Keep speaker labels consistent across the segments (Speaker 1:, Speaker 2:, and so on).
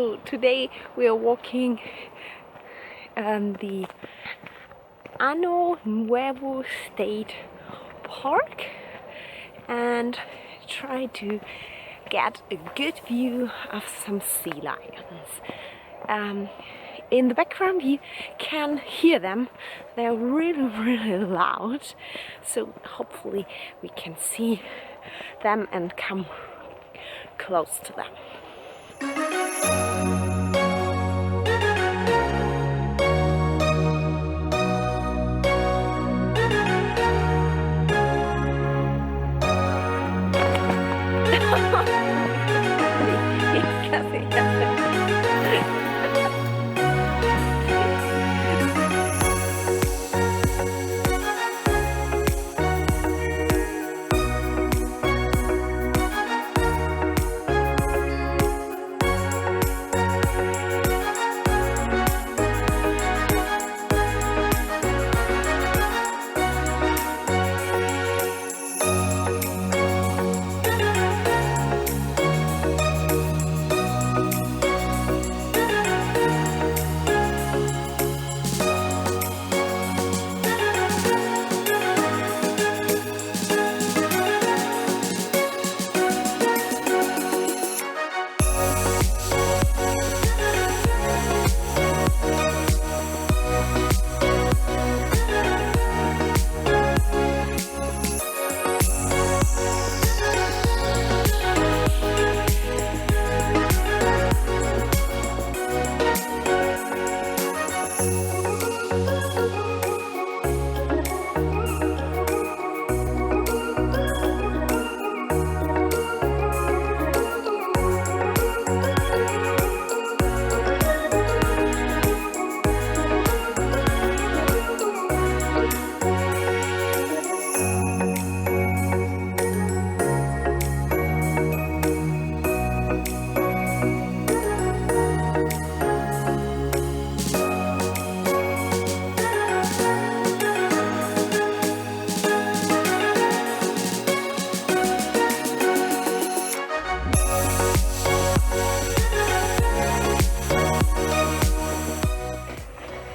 Speaker 1: So today we are walking the Año Nuevo State Park and try to get a good view of some sea lions. In the background you can hear them. They're really loud, so hopefully we can see them and come close to them.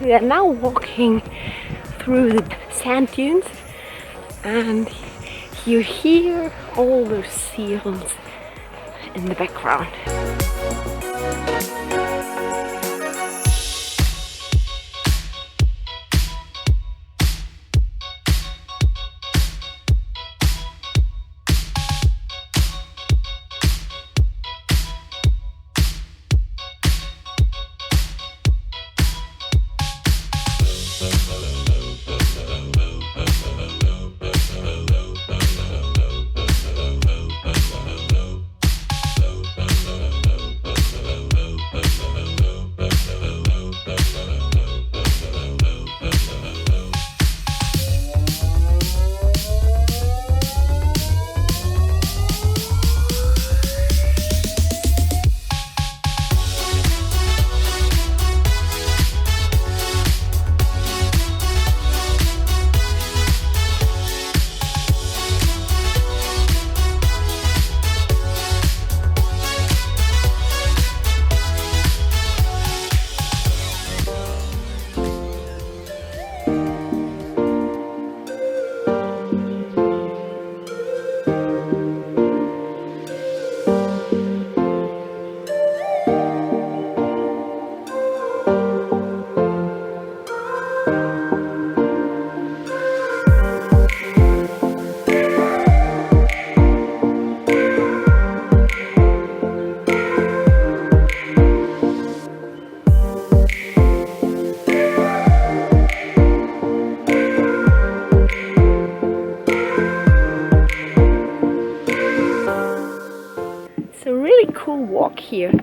Speaker 1: We are now walking through the sand dunes and you hear all those seals in the background. It's a really cool walk here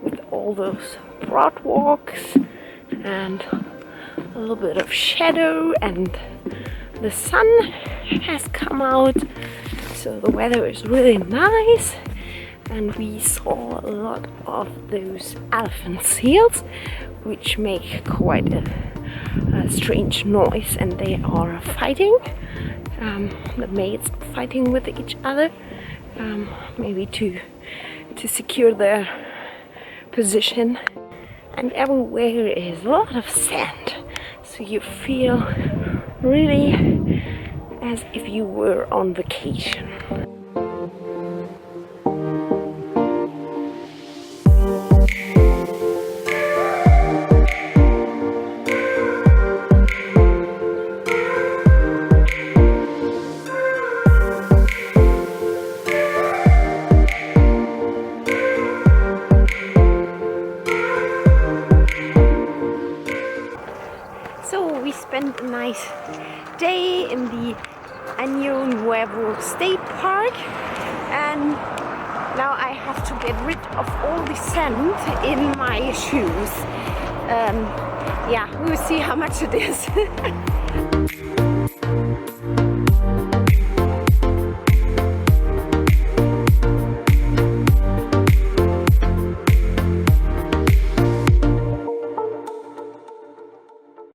Speaker 1: with all those broad walks and a little bit of shadow, and the sun has come out, so the weather is really nice. And we saw a lot of those elephant seals, which make quite a strange noise, and they are fighting. The males fighting with each other, maybe to secure their position, and everywhere is a lot of sand, so you feel really as if you were on vacation. So we spent a nice day in the Año Nuevo State Park, and now I have to get rid of all the sand in my shoes. Yeah, we will see how much it is.